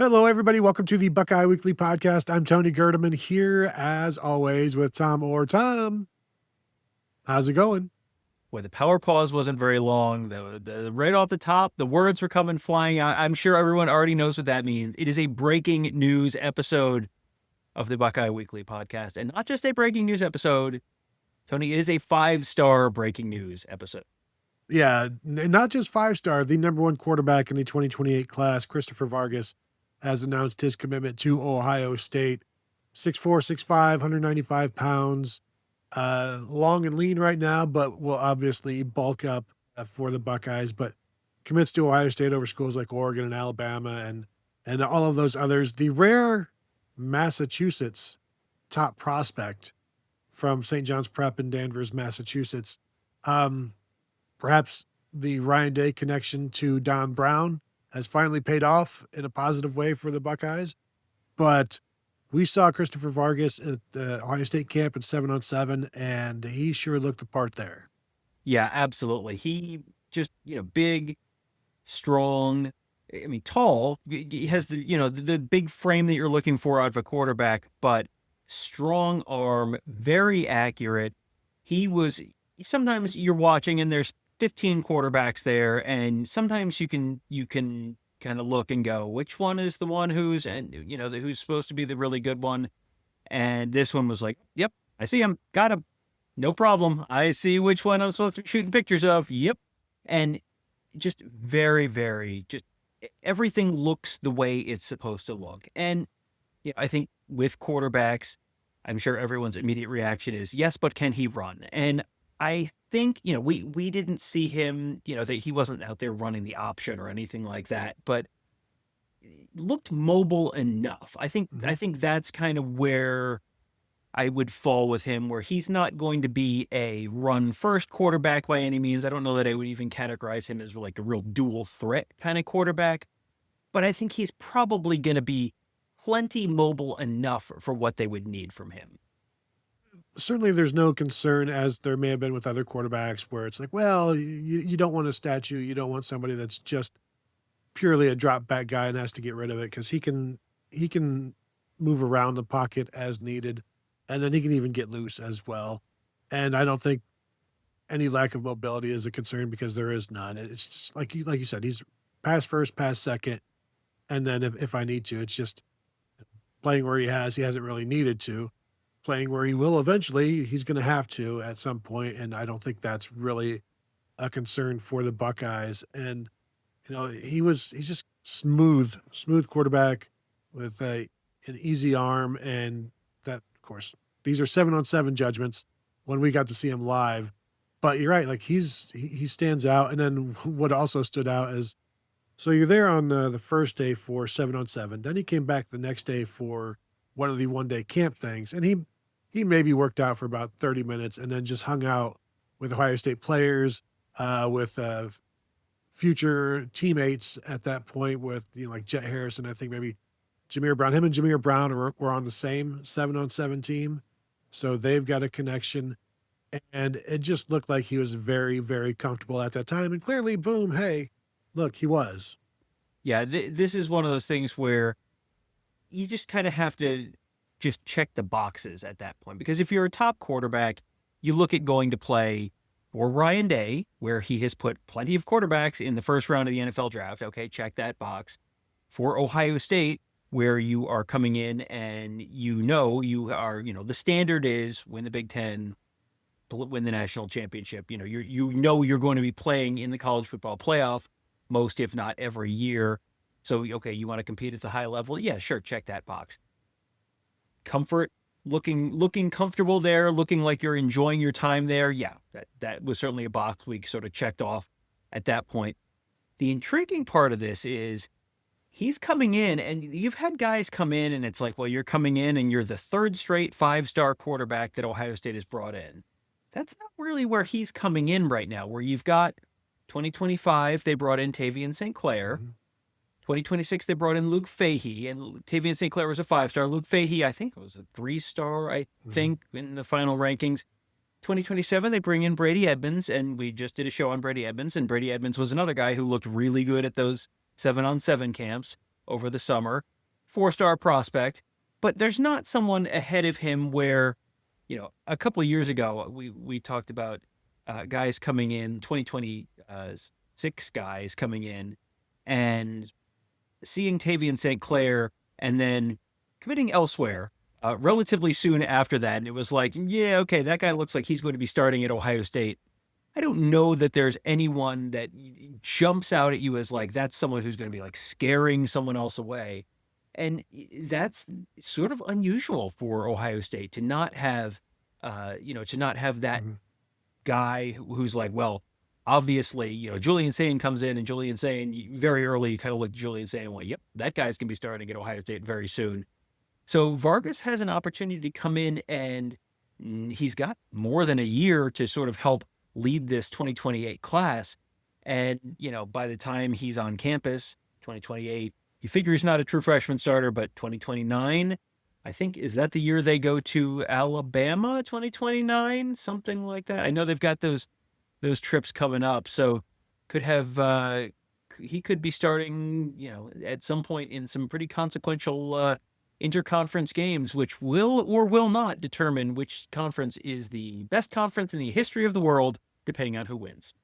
Hello, everybody. Welcome to the Buckeye Weekly Podcast. I'm Tony Gerdeman here, as always, with Tom Orr. Tom, how's it going? Where the power pause wasn't very long. Right off the top, the words were coming flying out. I'm sure everyone already knows what that means. It is a breaking news episode of the Buckeye Weekly Podcast. And not just a breaking news episode, Tony, it is a 5-star breaking news episode. Yeah, not just 5-star, the number one quarterback in the 2028 class, Christopher Vargas, has announced his commitment to Ohio State. 6'4", 6'5", 195 pounds, long and lean right now, but will obviously bulk up for the Buckeyes, but commits to Ohio State over schools like Oregon and Alabama and all of those others. The rare Massachusetts top prospect from St. John's Prep in Danvers, Massachusetts. Perhaps the Ryan Day connection to Don Brown has finally paid off in a positive way for the Buckeyes. But we saw Christopher Vargas at the Ohio State camp at 7-on-7, and he sure looked the part there. Yeah, absolutely. He just, big, strong, tall. He has the big frame that you're looking for out of a quarterback, but strong arm, very accurate. Sometimes you're watching and there's 15 quarterbacks there, and sometimes you can kind of look and go, which one is the one who's supposed to be the really good one? And this one was like, yep, I see him, got him, no problem. I see which one I'm supposed to be shooting pictures of. Yep. And just very, very, just everything looks the way it's supposed to look. And I think with quarterbacks, I'm sure everyone's immediate reaction is, yes, but can he run? And I think, we didn't see him, that he wasn't out there running the option or anything like that, but looked mobile enough. I think that's kind of where I would fall with him, where he's not going to be a run first quarterback by any means. I don't know that I would even categorize him as like a real dual threat kind of quarterback, but I think he's probably going to be plenty mobile enough for what they would need from him. Certainly there's no concern, as there may have been with other quarterbacks, where it's like, well, you don't want a statue. You don't want somebody that's just purely a drop back guy and has to get rid of it, because he can move around the pocket as needed, and then he can even get loose as well. And I don't think any lack of mobility is a concern, because there is none. It's just like you said, he's pass first, pass second, and then if I need to, it's just playing where he hasn't really needed to. Playing where he will eventually, he's going to have to at some point, and I don't think that's really a concern for the Buckeyes. And he's just smooth quarterback with an easy arm, and that, of course, these are 7-on-7 judgments when we got to see him live. But you're right, like he stands out. And then what also stood out is, so you're there on the first day for 7-on-7. Then he came back the next day for one of the one-day camp things, and he maybe worked out for about 30 minutes and then just hung out with Ohio State players, with future teammates at that point, with like Jett Harrison. I think maybe Jameer Brown. Him and Jameer Brown were on the same 7-on-7 team, so they've got a connection. And it just looked like he was very, very comfortable at that time. And clearly, boom, hey, look, he was. Yeah, this is one of those things where you just kind of have to just check the boxes at that point. Because if you're a top quarterback, you look at going to play for Ryan Day, where he has put plenty of quarterbacks in the first round of the NFL draft. Okay, check that box. For Ohio State, where you are coming in and you are, the standard is win the Big Ten, win the national championship. You're going to be playing in the college football playoff most, if not every year. So, okay, you want to compete at the high level? Yeah, sure, check that box. Comfort, looking comfortable there, looking like you're enjoying your time there. Yeah, that was certainly a box we sort of checked off at that point. The intriguing part of this is he's coming in, and you've had guys come in and it's like, well, you're coming in and you're the third straight 5-star quarterback that Ohio State has brought in. That's not really where he's coming in right now, where you've got 2025, they brought in Tavian St. Clair. Mm-hmm. 2026, they brought in Luke Fahey, and Tavian St. Clair was a 5-star. Luke Fahey, I think, was a 3-star, in the final rankings. 2027, they bring in Brady Edmonds, and we just did a show on Brady Edmonds, and Brady Edmonds was another guy who looked really good at those 7-on-7 camps. over the summer, 4-star prospect, but there's not someone ahead of him where, a couple of years ago, we talked about guys coming in, 2026 guys coming in, and seeing Tavian St. Clair and then committing elsewhere relatively soon after that. And it was like, yeah, okay, that guy looks like he's going to be starting at Ohio State. I don't know that there's anyone that jumps out at you as like, that's someone who's going to be like scaring someone else away. And that's sort of unusual for Ohio State to not have, to not have that Mhm. guy who's like, well, obviously, Julian Sain comes in, and Julian Sain, very early, you kind of look at Julian Sain and went, yep, that guy's going to be starting at Ohio State very soon. So Vargas has an opportunity to come in, and he's got more than a year to sort of help lead this 2028 class. And, by the time he's on campus, 2028, you figure he's not a true freshman starter, but 2029, I think, is that the year they go to Alabama, 2029, something like that? I know they've got those trips coming up, so could have he could be starting, at some point in some pretty consequential interconference games, which will or will not determine which conference is the best conference in the history of the world, depending on who wins.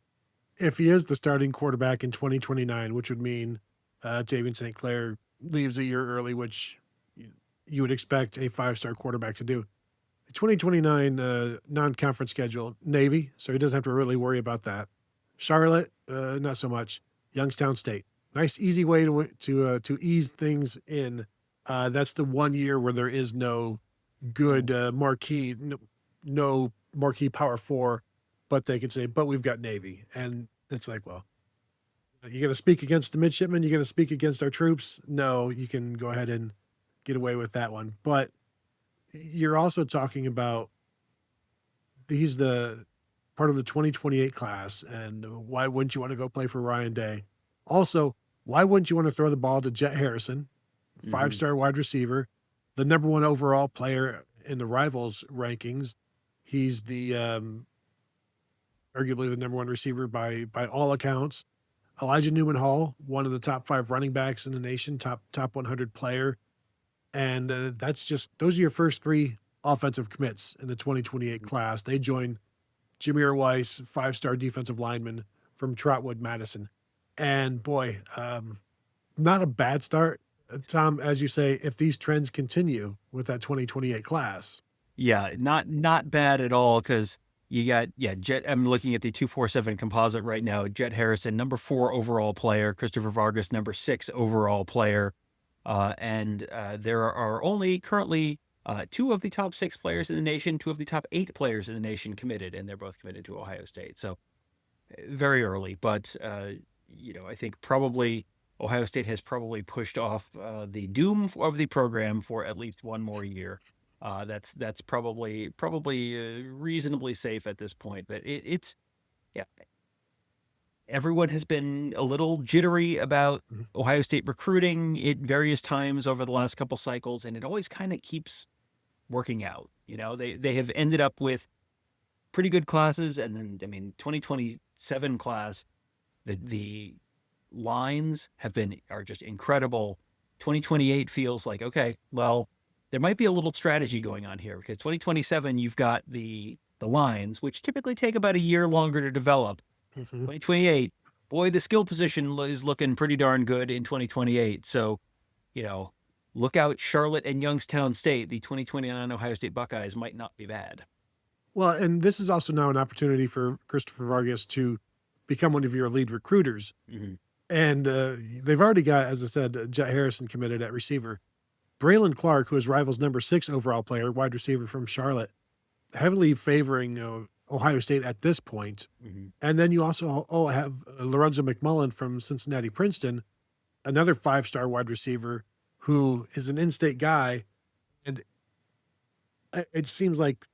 If he is the starting quarterback in 2029, which would mean Tavian St. Clair leaves a year early, which you would expect a 5-star quarterback to do. The 2029 non-conference schedule, Navy, so he doesn't have to really worry about that. Charlotte, not so much. Youngstown State, nice easy way to ease things in. That's the one year where there is no good marquee, no marquee Power Four, but they can say, but we've got Navy, and it's like, well, you're going to speak against the midshipmen, you're going to speak against our troops. No, you can go ahead and get away with that one, but you're also talking about he's the part of the 2028 class, and why wouldn't you want to go play for Ryan Day? Also, why wouldn't you want to throw the ball to Jett Harrison, Mm-hmm. 5-star wide receiver, the number 1 overall player in the Rivals rankings? He's the arguably the number 1 receiver by all accounts. Elijah Newman Hall, one of the top 5 running backs in the nation, top 100 player. And that's just, those are your first 3 offensive commits in the 2028 class. They join Jameer Weiss, 5-star defensive lineman from Trotwood, Madison. And boy, not a bad start. Tom, as you say, if these trends continue with that 2028 class. Yeah, not bad at all, because you got, Jett. I'm looking at the 247 composite right now. Jett Harrison, number 4 overall player. Christopher Vargas, number 6 overall player. And there are only currently 2 of the top 6 players in the nation, 2 of the top 8 players in the nation committed, and they're both committed to Ohio State. So very early, but I think probably Ohio State has probably pushed off the doom of the program for at least one more year. That's probably reasonably safe at this point, but it's yeah. Everyone has been a little jittery about Ohio State recruiting at various times over the last couple cycles, and it always kind of keeps working out. They have ended up with pretty good classes, and then 2027 class, the lines are just incredible. 2028 feels like, okay, well, there might be a little strategy going on here, because 2027 you've got the lines, which typically take about a year longer to develop. 2028, boy, the skill position is looking pretty darn good in 2028. So, look out, Charlotte and Youngstown State. The 2029 Ohio State Buckeyes might not be bad. Well, and this is also now an opportunity for Christopher Vargas to become one of your lead recruiters. Mm-hmm. And they've already got, as I said, Jett Harrison committed at receiver. Braylon Clark, who is Rivals' number 6 overall player, wide receiver from Charlotte, heavily favoring Ohio State at this point. Mm-hmm. And then you also have Lorenzo McMullen from Cincinnati Princeton, another 5-star wide receiver who is an in-state guy. And it seems like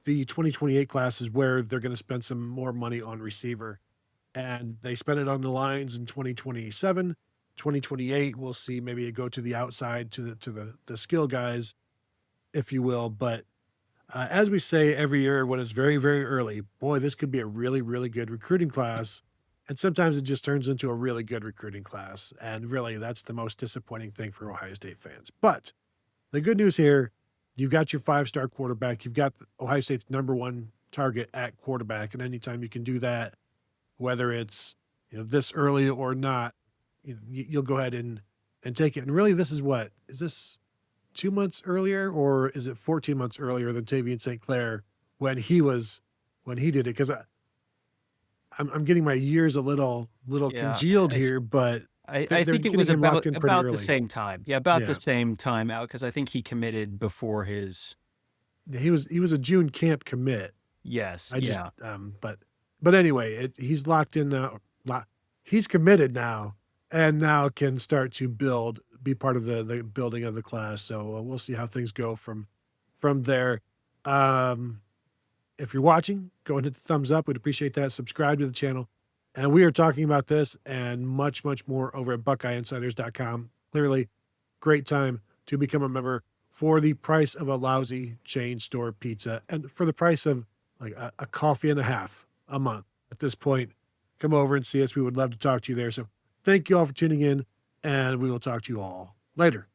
the 2028 class is where they're going to spend some more money on receiver. And they spent it on the lines in 2027. 2028, we'll see maybe it go to the outside to the skill guys, if you will. But as we say every year when it's very, very early, boy, this could be a really, really good recruiting class And sometimes it just turns into a really good recruiting class. And really, that's the most disappointing thing for Ohio State fans. But the good news here, you've got your 5-star quarterback. You've got Ohio State's #1 target at quarterback. And anytime you can do that, whether it's this early or not, you'll go ahead and take it. And really, this is this 2 months earlier, or is it 14 months earlier than Tavian St. Clair when he did it? Because I'm getting my years a little Yeah. congealed here, but I they're think it getting was him locked in pretty about the early. same time. Yeah, about the Yeah. same time out because I think he committed before his. He was a June camp commit. Yes. I just Yeah. but anyway, he's locked in now. He's committed now, and now can start to be part of the building of the class. So we'll see how things go from there. Um, if you're watching, go ahead and hit the thumbs up. We'd appreciate that. Subscribe to the channel. And we are talking about this and much, much more over at BuckeyeInsiders.com. Clearly, great time to become a member for the price of a lousy chain store pizza and for the price of like a coffee and a half a month. At this point, come over and see us. We would love to talk to you there. So thank you all for tuning in, and we will talk to you all later.